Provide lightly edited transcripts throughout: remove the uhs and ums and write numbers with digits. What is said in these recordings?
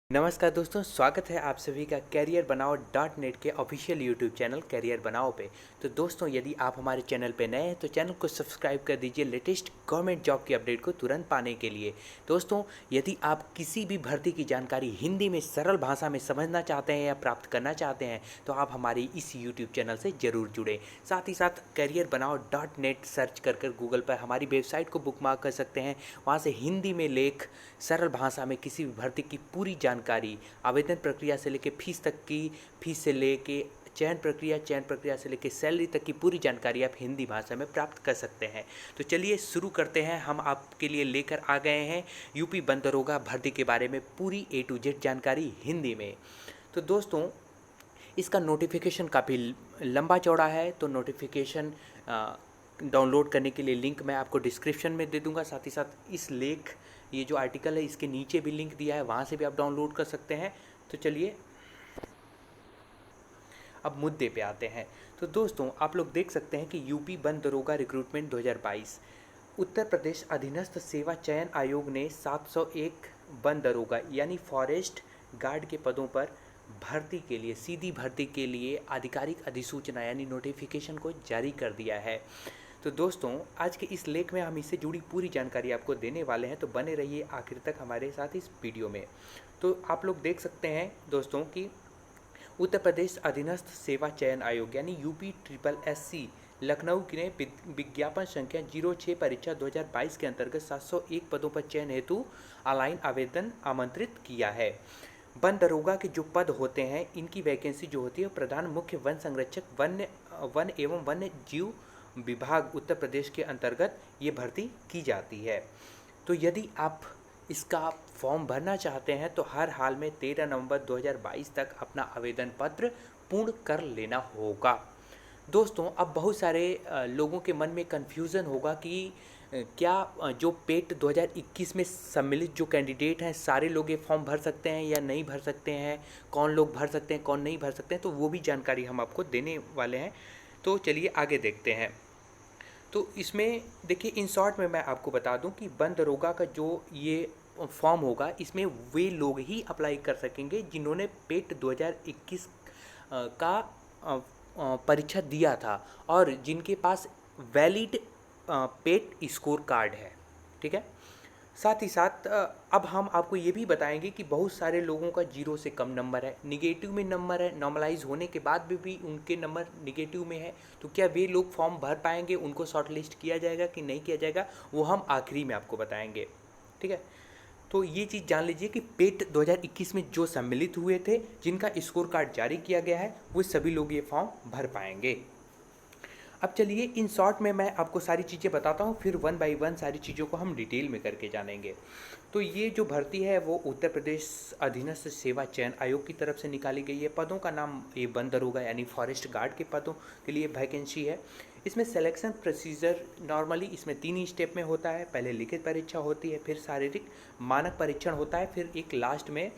नमस्कार दोस्तों, स्वागत है आप सभी का कैरियर बनाओ .नेट के ऑफिशियल यूट्यूब चैनल कैरियर बनाओ पे। तो दोस्तों, यदि आप हमारे चैनल पे नए हैं तो चैनल को सब्सक्राइब कर दीजिए लेटेस्ट गवर्नमेंट जॉब की अपडेट को तुरंत पाने के लिए। दोस्तों, यदि आप किसी भी भर्ती की जानकारी हिंदी में सरल भाषा में समझना चाहते हैं या प्राप्त करना चाहते हैं तो आप हमारी इस यूट्यूब चैनल से ज़रूर जुड़ें। साथ ही साथ कैरियर बनाओ .नेट सर्च कर गूगल पर हमारी वेबसाइट को बुकमार्क कर सकते हैं। वहाँ से हिंदी में लेख सरल भाषा में किसी भी भर्ती की पूरी जानकारी, आवेदन प्रक्रिया से लेकर फीस तक की, फीस से लेके चयन प्रक्रिया से लेकर सैलरी तक की पूरी जानकारी आप हिंदी भाषा में प्राप्त कर सकते हैं। तो चलिए शुरू करते हैं। हम आपके लिए लेकर आ गए हैं यूपी वन दरोगा भर्ती के बारे में पूरी A to Z जानकारी हिंदी में। तो दोस्तों, इसका नोटिफिकेशन काफ़ी लंबा चौड़ा है, तो नोटिफिकेशन डाउनलोड करने के लिए लिंक मैं आपको डिस्क्रिप्शन में दे दूंगा। साथ ही साथ इस लेख, ये जो आर्टिकल है इसके नीचे भी लिंक दिया है, वहाँ से भी आप डाउनलोड कर सकते हैं। तो चलिए अब मुद्दे पे आते हैं। तो दोस्तों, आप लोग देख सकते हैं कि यूपी वन दरोगा रिक्रूटमेंट 2022 उत्तर प्रदेश अधीनस्थ सेवा चयन आयोग ने 701 वन दरोगा यानी फॉरेस्ट गार्ड के पदों पर भर्ती के लिए, सीधी भर्ती के लिए आधिकारिक अधिसूचना यानी नोटिफिकेशन को जारी कर दिया है। तो दोस्तों, आज के इस लेख में हम इससे जुड़ी पूरी जानकारी आपको देने वाले हैं, तो बने रहिए आखिर तक हमारे साथ इस वीडियो में। तो आप लोग देख सकते हैं दोस्तों कि उत्तर प्रदेश अधीनस्थ सेवा चयन आयोग यानी UPSSC लखनऊ ने विज्ञापन संख्या 06 परीक्षा 2022 के अंतर्गत 701 पदों पर चयन हेतु ऑनलाइन आवेदन आमंत्रित किया है। वन दरोगा के जो पद होते हैं, इनकी वैकेंसी जो होती है प्रधान मुख्य वन संरक्षक वन एवं वन्य जीव विभाग उत्तर प्रदेश के अंतर्गत ये भर्ती की जाती है। तो यदि आप इसका फॉर्म भरना चाहते हैं तो हर हाल में 13 नवंबर 2022 तक अपना आवेदन पत्र पूर्ण कर लेना होगा। दोस्तों, अब बहुत सारे लोगों के मन में कन्फ्यूज़न होगा कि क्या जो पेट 2021 में सम्मिलित जो कैंडिडेट हैं सारे लोग ये फॉर्म भर सकते हैं या नहीं भर सकते हैं, कौन लोग भर सकते हैं कौन नहीं भर सकते हैं, तो वो भी जानकारी हम आपको देने वाले हैं। तो चलिए आगे देखते हैं। तो इसमें देखिए, इन शॉर्ट में मैं आपको बता दूं कि वन दरोगा का जो ये फॉर्म होगा, इसमें वे लोग ही अप्लाई कर सकेंगे जिन्होंने पेट 2021 का परीक्षा दिया था और जिनके पास वैलिड पेट स्कोर कार्ड है। ठीक है। साथ ही साथ अब हम आपको ये भी बताएंगे कि बहुत सारे लोगों का 0 से कम नंबर है, निगेटिव में नंबर है, नॉर्मलाइज होने के बाद भी उनके नंबर निगेटिव में है। तो क्या वे लोग फॉर्म भर पाएंगे, उनको शॉर्टलिस्ट किया जाएगा कि नहीं किया जाएगा, वो हम आखिरी में आपको बताएंगे। ठीक है। तो ये चीज़ जान लीजिए कि पेट 2021 में जो सम्मिलित हुए थे, जिनका स्कोर कार्ड जारी किया गया है, वो सभी लोग ये फॉर्म भर पाएंगे। अब चलिए इन शॉर्ट में मैं आपको सारी चीज़ें बताता हूँ, फिर वन बाय वन सारी चीज़ों को हम डिटेल में करके जानेंगे। तो ये जो भर्ती है वो उत्तर प्रदेश अधीनस्थ सेवा चयन आयोग की तरफ से निकाली गई है। पदों का नाम ये वन दरोगा यानी फॉरेस्ट गार्ड के पदों के लिए वैकेंसी है। इसमें सिलेक्शन प्रोसीजर नॉर्मली इसमें 3 स्टेप में होता है। पहले लिखित परीक्षा होती है, फिर शारीरिक मानक परीक्षण होता है, फिर एक लास्ट में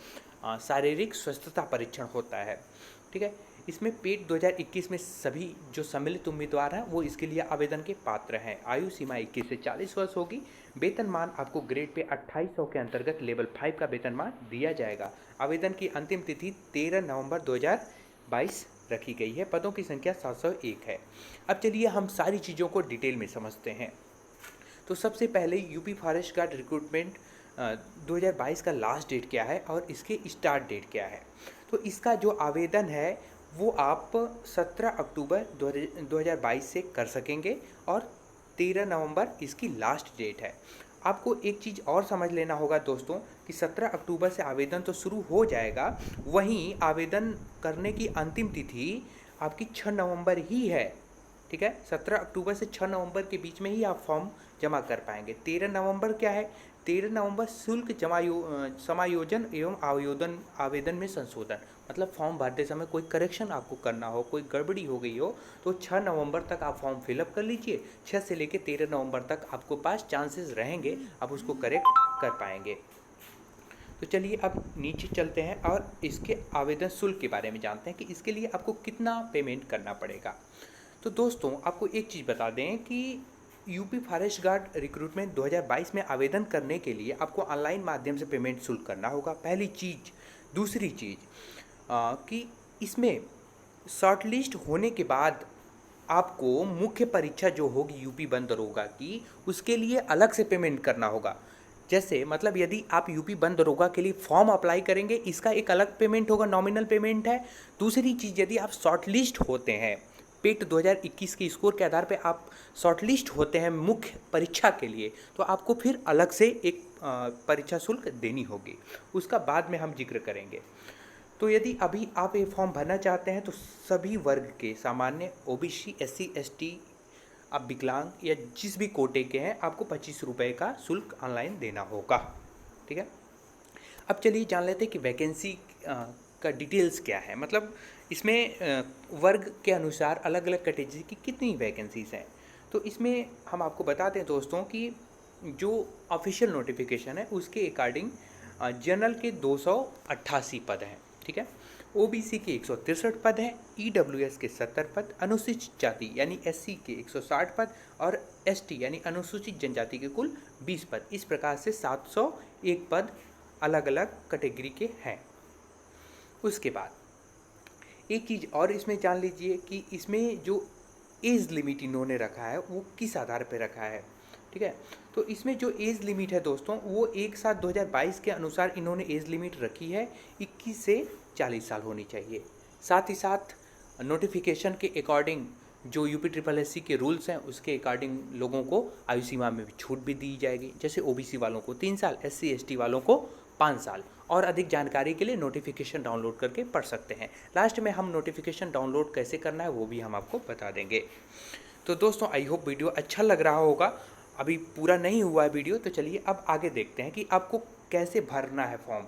शारीरिक स्वस्थता परीक्षण होता है। ठीक है। इसमें पेट 2021 में सभी जो सम्मिलित उम्मीदवार हैं वो इसके लिए आवेदन के पात्र हैं। आयु सीमा 21 से 40 वर्ष होगी। वेतनमान आपको ग्रेड पे 2800 के अंतर्गत लेवल 5 का वेतनमान दिया जाएगा। आवेदन की अंतिम तिथि 13 नवंबर 2022 रखी गई है। पदों की संख्या 701 है। अब चलिए हम सारी चीज़ों को डिटेल में समझते हैं। तो सबसे पहले यूपी फॉरेस्ट गार्ड रिक्रूटमेंट 2022 का लास्ट डेट क्या है और इसके स्टार्ट डेट क्या है। तो इसका जो आवेदन है वो आप 17 अक्टूबर 2022 से कर सकेंगे और 13 नवंबर इसकी लास्ट डेट है। आपको एक चीज़ और समझ लेना होगा दोस्तों कि 17 अक्टूबर से आवेदन तो शुरू हो जाएगा, वहीं आवेदन करने की अंतिम तिथि आपकी 6 नवंबर ही है। ठीक है। 17 अक्टूबर से 6 नवंबर के बीच में ही आप फॉर्म जमा कर पाएंगे। 13 नवंबर क्या है? 13 नवंबर शुल्क समायोजन एवं आवेदन में संशोधन, मतलब फॉर्म भरते समय कोई करेक्शन आपको करना हो, कोई गड़बड़ी हो गई हो तो 6 नवंबर तक आप फॉर्म फिलअप कर लीजिए। 6 से लेकर 13 नवंबर तक आपको पास चांसेस रहेंगे, आप उसको करेक्ट कर पाएंगे। तो चलिए अब नीचे चलते हैं और इसके आवेदन शुल्क के बारे में जानते हैं कि इसके लिए आपको कितना पेमेंट करना पड़ेगा। तो दोस्तों, आपको एक चीज़ बता दें कि यूपी फॉरेस्ट गार्ड रिक्रूटमेंट 2022 में आवेदन करने के लिए आपको ऑनलाइन माध्यम से पेमेंट शुल्क करना होगा। पहली चीज़ दूसरी चीज़ कि इसमें शॉर्टलिस्ट होने के बाद आपको मुख्य परीक्षा जो होगी यूपी वन दरोगा की, उसके लिए अलग से पेमेंट करना होगा। जैसे मतलब यदि आप यूपी वन दरोगा के लिए फॉर्म अप्लाई करेंगे, इसका एक अलग पेमेंट होगा, नॉमिनल पेमेंट है। दूसरी चीज़, यदि आप शॉर्टलिस्ट होते हैं, पेट 2021 के स्कोर के आधार पे आप शॉर्टलिस्ट होते हैं मुख्य परीक्षा के लिए, तो आपको फिर अलग से एक परीक्षा शुल्क देनी होगी। उसका बाद में हम जिक्र करेंगे। तो यदि अभी आप ये फॉर्म भरना चाहते हैं तो सभी वर्ग के सामान्य, ओबीसी, एससी, एसटी, आप विकलांग या जिस भी कोटे के हैं, आपको 25 रुपये का शुल्क ऑनलाइन देना होगा। ठीक है। अब चलिए जान लेते हैं कि वैकेंसी का डिटेल्स क्या है। मतलब इसमें वर्ग के अनुसार अलग अलग कैटेगरी की कितनी वैकेंसीज हैं। तो इसमें हम आपको बता दें दोस्तों कि जो ऑफिशियल नोटिफिकेशन है उसके अकॉर्डिंग जनरल के 288 पद हैं। ठीक है। ओबीसी के 163 पद हैं, ईडब्ल्यूएस के 70 पद, अनुसूचित जाति यानी एससी के 160 पद और एसटी यानी अनुसूचित जनजाति के कुल 20 पद। इस प्रकार से 701 पद अलग अलग कैटेगरी के हैं। उसके बाद एक चीज़ और इसमें जान लीजिए कि इसमें जो एज लिमिट इन्होंने रखा है वो किस आधार पर रखा है। ठीक है। तो इसमें जो एज लिमिट है दोस्तों, वो 1/7/2022 के अनुसार इन्होंने एज लिमिट रखी है 21 से 40 साल होनी चाहिए। साथ ही साथ नोटिफिकेशन के अकॉर्डिंग जो यूपी ट्रिपल एससी के रूल्स हैं उसके अकॉर्डिंग लोगों को आयु सीमा में भी छूट भी दी जाएगी। जैसे ओबीसी वालों को 3 साल, एससी एसटी वालों को 5 साल। और अधिक जानकारी के लिए नोटिफिकेशन डाउनलोड करके पढ़ सकते हैं। लास्ट में हम नोटिफिकेशन डाउनलोड कैसे करना है वो भी हम आपको बता देंगे। तो दोस्तों आई होप वीडियो अच्छा लग रहा होगा। अभी पूरा नहीं हुआ है वीडियो, तो चलिए अब आगे देखते हैं कि आपको कैसे भरना है फॉर्म।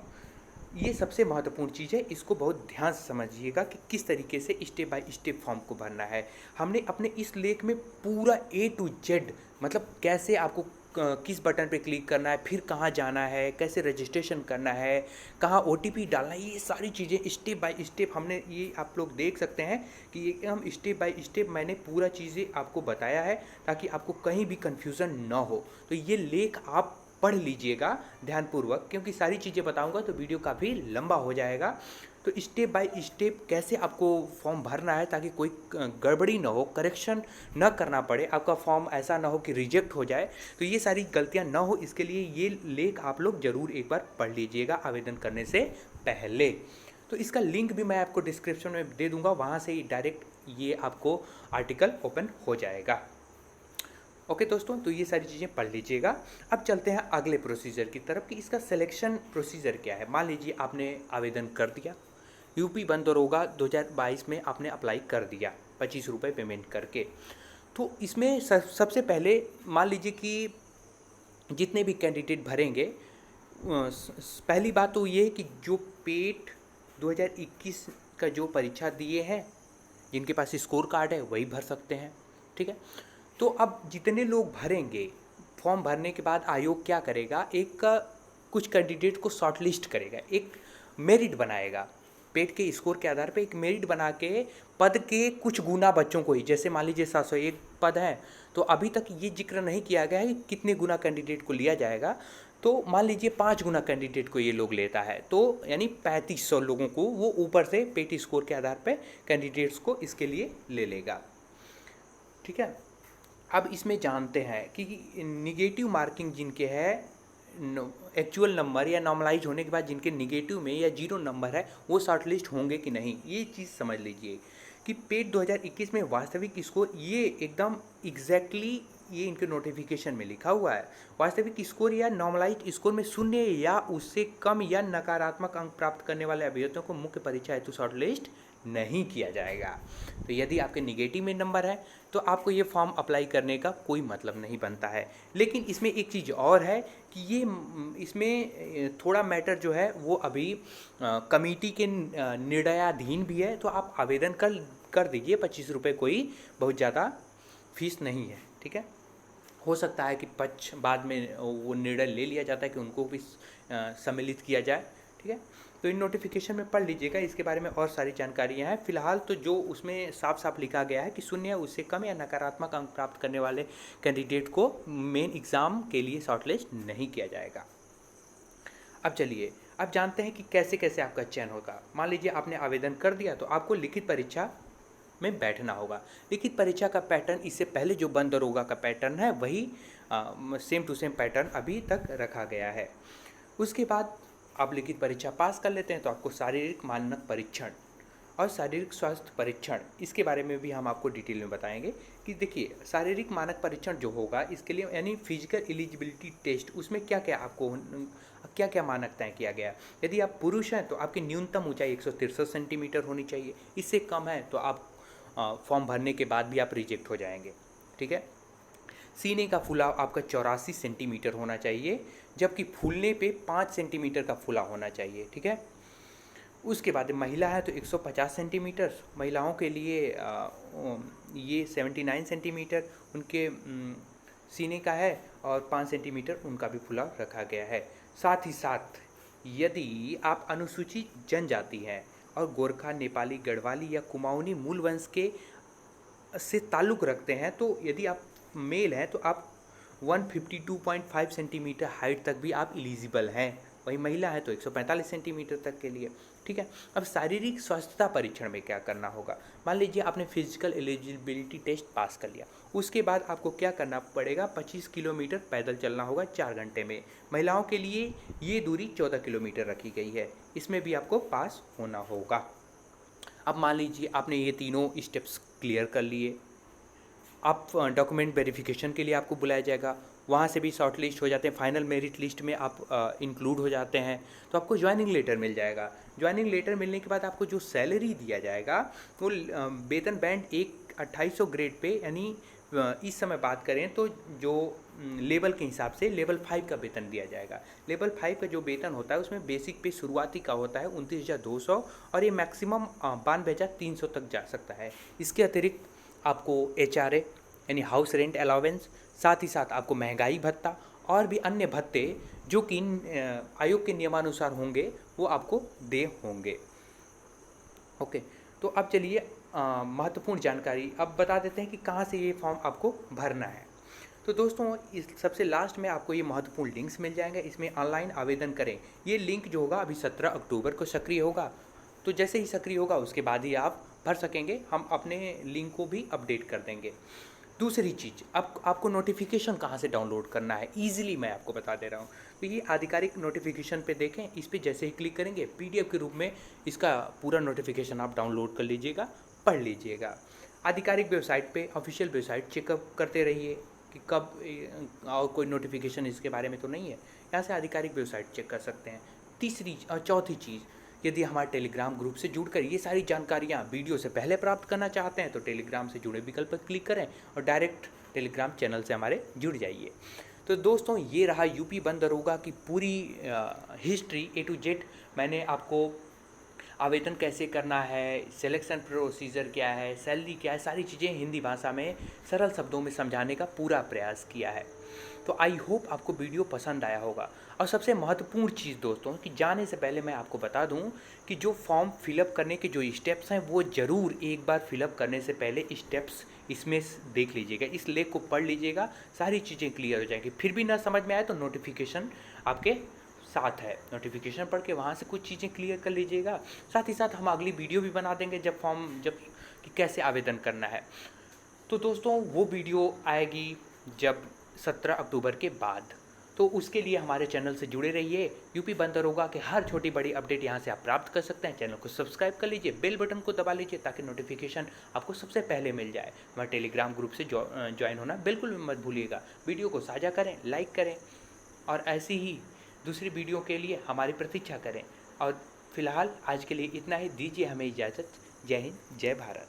ये सबसे महत्वपूर्ण चीज़ है, इसको बहुत ध्यान से समझिएगा कि किस तरीके से स्टेप बाय स्टेप फॉर्म को भरना है। हमने अपने इस लेख में पूरा A to Z, मतलब कैसे आपको किस बटन पे क्लिक करना है, फिर कहाँ जाना है, कैसे रजिस्ट्रेशन करना है, कहाँ OTP डालना है, ये सारी चीज़ें स्टेप बाय स्टेप हमने, ये आप लोग देख सकते हैं कि ये हम स्टेप बाय स्टेप मैंने पूरा चीज़ें आपको बताया है ताकि आपको कहीं भी कन्फ्यूज़न ना हो। तो ये लेख आप पढ़ लीजिएगा ध्यानपूर्वक, क्योंकि सारी चीज़ें बताऊंगा तो वीडियो काफ़ी लंबा हो जाएगा। तो स्टेप बाय स्टेप कैसे आपको फॉर्म भरना है ताकि कोई गड़बड़ी ना हो, करेक्शन ना करना पड़े, आपका फॉर्म ऐसा ना हो कि रिजेक्ट हो जाए, तो ये सारी गलतियां ना हो, इसके लिए ये लेख आप लोग ज़रूर एक बार पढ़ लीजिएगा आवेदन करने से पहले। तो इसका लिंक भी मैं आपको डिस्क्रिप्शन में दे दूँगा, वहाँ से ही डायरेक्ट ये आपको आर्टिकल ओपन हो जाएगा। ओके दोस्तों, तो ये सारी चीज़ें पढ़ लीजिएगा। अब चलते हैं अगले प्रोसीजर की तरफ कि इसका सिलेक्शन प्रोसीजर क्या है। मान लीजिए आपने आवेदन कर दिया, यूपी वन दरोगा 2022 में आपने अप्लाई कर दिया 25 रुपये पेमेंट करके। तो इसमें सबसे पहले मान लीजिए कि जितने भी कैंडिडेट भरेंगे, पहली बात तो ये है कि जो पेट 2021 का जो परीक्षा दिए हैं, जिनके पास स्कोर कार्ड है वही भर सकते हैं। ठीक है। तो अब जितने लोग भरेंगे, फॉर्म भरने के बाद आयोग क्या करेगा, कुछ कैंडिडेट को शॉर्टलिस्ट करेगा, एक मेरिट बनाएगा। पेट के स्कोर के आधार पे एक मेरिट बना के पद के कुछ गुना बच्चों को ही, जैसे मान लीजिए 701 पद हैं, तो अभी तक ये जिक्र नहीं किया गया है कि कितने गुना कैंडिडेट को लिया जाएगा। तो मान लीजिए 5 गुना कैंडिडेट को ये लोग लेता है, तो यानी 3500 लोगों को वो ऊपर से पेट स्कोर के आधार पर कैंडिडेट्स को इसके लिए ले लेगा। ठीक है। अब इसमें जानते हैं कि निगेटिव मार्किंग जिनके है, एक्चुअल नंबर या नॉर्मलाइज होने के बाद जिनके निगेटिव में या 0 नंबर है, वो शॉर्टलिस्ट होंगे कि नहीं, ये चीज़ समझ लीजिए कि पेट 2021 में वास्तविक स्कोर ये एकदम एग्जैक्टली ये इनके नोटिफिकेशन में लिखा हुआ है। वास्तविक स्कोर या नॉर्मलाइज स्कोर में 0 या उससे कम या नकारात्मक अंक प्राप्त करने वाले अभ्यर्थियों को मुख्य परीक्षा हेतु शॉर्टलिस्ट नहीं किया जाएगा। तो यदि आपके निगेटिव में नंबर है तो आपको ये फॉर्म अप्लाई करने का कोई मतलब नहीं बनता है। लेकिन इसमें एक चीज़ और है कि ये इसमें थोड़ा मैटर जो है वो अभी कमेटी के निर्णयाधीन भी है, तो आप आवेदन कर दीजिए। 25 रुपये कोई बहुत ज़्यादा फीस नहीं है। ठीक है। हो सकता है कि पक्ष बाद में वो निर्णय ले लिया जाता है कि उनको भी सम्मिलित किया जाए। ठीक है। तो इन नोटिफिकेशन में पढ़ लीजिएगा, इसके बारे में और सारी जानकारियां हैं। फिलहाल तो जो उसमें साफ साफ लिखा गया है कि 0 या उससे कम या नकारात्मक अंक प्राप्त करने वाले कैंडिडेट को मेन एग्ज़ाम के लिए शॉर्टलिस्ट नहीं किया जाएगा। अब चलिए अब जानते हैं कि कैसे कैसे आपका चयन होगा। मान लीजिए आपने आवेदन कर दिया तो आपको लिखित परीक्षा में बैठना होगा। लिखित परीक्षा का पैटर्न इससे पहले जो बंद दरोगा का पैटर्न है वही सेम टू सेम पैटर्न अभी तक रखा गया है। उसके बाद आप लिखित परीक्षा पास कर लेते हैं तो आपको शारीरिक मानक परीक्षण और शारीरिक स्वास्थ्य परीक्षण, इसके बारे में भी हम आपको डिटेल में बताएंगे कि देखिए शारीरिक मानक परीक्षण जो होगा इसके लिए यानी फिजिकल एलिजिबिलिटी टेस्ट, उसमें क्या क्या आपको क्या क्या मानक तय किया गया। यदि आप पुरुष हैं तो आपकी न्यूनतम ऊंचाई 163 सेंटीमीटर होनी चाहिए, इससे कम है तो आप फॉर्म भरने के बाद भी आप रिजेक्ट हो जाएंगे। ठीक है। सीने का फुलाव आपका 84 सेंटीमीटर होना चाहिए, जबकि फूलने पे 5 सेंटीमीटर का फुला होना चाहिए। ठीक है। उसके बाद महिला है तो 150 सेंटीमीटर, महिलाओं के लिए ये 79 सेंटीमीटर उनके सीने का है और 5 सेंटीमीटर उनका भी फुलाव रखा गया है। साथ ही साथ यदि आप अनुसूचित जनजाति हैं और गोरखा, नेपाली, गढ़वाली या कुमाऊनी मूल वंश के से ताल्लुक़ रखते हैं तो यदि आप मेल हैं तो आप 152.5 सेंटीमीटर हाइट तक भी आप एलिजिबल हैं। वही महिला है तो 145 सेंटीमीटर तक के लिए। ठीक है। अब शारीरिक स्वास्थ्यता परीक्षण में क्या करना होगा। मान लीजिए आपने फिजिकल एलिजिबिलिटी टेस्ट पास कर लिया, उसके बाद आपको क्या करना पड़ेगा, 25 किलोमीटर पैदल चलना होगा 4 घंटे में। महिलाओं के लिए ये दूरी 14 किलोमीटर रखी गई है, इसमें भी आपको पास होना होगा। अब मान लीजिए आपने ये तीनों स्टेप्स क्लियर कर लिए, आप डॉक्यूमेंट वेरिफिकेशन के लिए आपको बुलाया जाएगा, वहाँ से भी शॉर्ट लिस्ट हो जाते हैं, फाइनल मेरिट लिस्ट में आप इंक्लूड हो जाते हैं तो आपको ज्वाइनिंग लेटर मिल जाएगा। ज्वाइनिंग लेटर मिलने के बाद आपको जो सैलरी दिया जाएगा वो वेतन बैंड 2800 ग्रेड पे, यानी इस समय बात करें तो जो लेवल के हिसाब से लेवल 5 का वेतन दिया जाएगा। लेवल 5 का जो वेतन होता है उसमें बेसिक पे शुरुआती का होता है 29,200 और ये मैक्सिमम 92,300 तक जा सकता है। इसके अतिरिक्त आपको HRA यानी हाउस रेंट अलाउंस, साथ ही साथ आपको महंगाई भत्ता और भी अन्य भत्ते जो कि आयोग के नियमानुसार होंगे वो आपको दे होंगे। ओके, तो अब चलिए महत्वपूर्ण जानकारी अब बता देते हैं कि कहाँ से ये फॉर्म आपको भरना है। तो दोस्तों इस सबसे लास्ट में आपको ये महत्वपूर्ण लिंक्स मिल जाएंगे, इसमें ऑनलाइन आवेदन करें। ये लिंक जो होगा अभी 17 अक्टूबर को सक्रिय होगा, तो जैसे ही सक्रिय होगा उसके बाद ही आप भर सकेंगे। हम अपने लिंक को भी अपडेट कर देंगे। दूसरी चीज़, अब आपको नोटिफिकेशन कहाँ से डाउनलोड करना है, ईजिली मैं आपको बता दे रहा हूँ। तो ये आधिकारिक नोटिफिकेशन पे देखें, इस पर जैसे ही क्लिक करेंगे PDF के रूप में इसका पूरा नोटिफिकेशन आप डाउनलोड कर लीजिएगा, पढ़ लीजिएगा। आधिकारिक वेबसाइट पे, ऑफिशियल वेबसाइट चेकअप करते रहिए कि कब और कोई नोटिफिकेशन इसके बारे में तो नहीं है, यहाँ से आधिकारिक वेबसाइट चेक कर सकते हैं। तीसरी और चौथी चीज़, यदि हमारे टेलीग्राम ग्रुप से जुड़कर ये सारी जानकारियाँ वीडियो से पहले प्राप्त करना चाहते हैं तो टेलीग्राम से जुड़े विकल्प पर क्लिक करें और डायरेक्ट टेलीग्राम चैनल से हमारे जुड़ जाइए। तो दोस्तों ये रहा यूपी वन दरोगा की पूरी हिस्ट्री A to Z। मैंने आपको आवेदन कैसे करना है, सिलेक्शन प्रोसीजर क्या है, सैलरी क्या है, सारी चीज़ें हिंदी भाषा में सरल शब्दों में समझाने का पूरा प्रयास किया है। तो आई होप आपको वीडियो पसंद आया होगा। और सबसे महत्वपूर्ण चीज़ दोस्तों कि जाने से पहले मैं आपको बता दूं कि जो फॉर्म फिलअप करने के जो स्टेप्स हैं वो ज़रूर एक बार फिलअप करने से पहले स्टेप्स इसमें देख लीजिएगा, इस लेख को पढ़ लीजिएगा, सारी चीज़ें क्लियर हो जाएंगी। फिर भी ना समझ में आए तो नोटिफिकेशन आपके साथ है, नोटिफिकेशन पढ़ के वहाँ से कुछ चीज़ें क्लियर कर लीजिएगा। साथ ही साथ हम अगली वीडियो भी बना देंगे जब कि कैसे आवेदन करना है। तो दोस्तों वो वीडियो आएगी जब 17 अक्टूबर के बाद, तो उसके लिए हमारे चैनल से जुड़े रहिए। यूपी वन दरोगा के हर छोटी बड़ी अपडेट यहाँ से आप प्राप्त कर सकते हैं। चैनल को सब्सक्राइब कर लीजिए, बेल बटन को दबा लीजिए ताकि नोटिफिकेशन आपको सबसे पहले मिल जाए। हमारे टेलीग्राम ग्रुप से ज्वाइन होना बिल्कुल मत भूलिएगा। वीडियो को साझा करें, लाइक करें और ऐसी ही दूसरी वीडियो के लिए हमारी प्रतीक्षा करें। और फिलहाल आज के लिए इतना ही, दीजिए हमें इजाज़त। जय हिंद, जय भारत।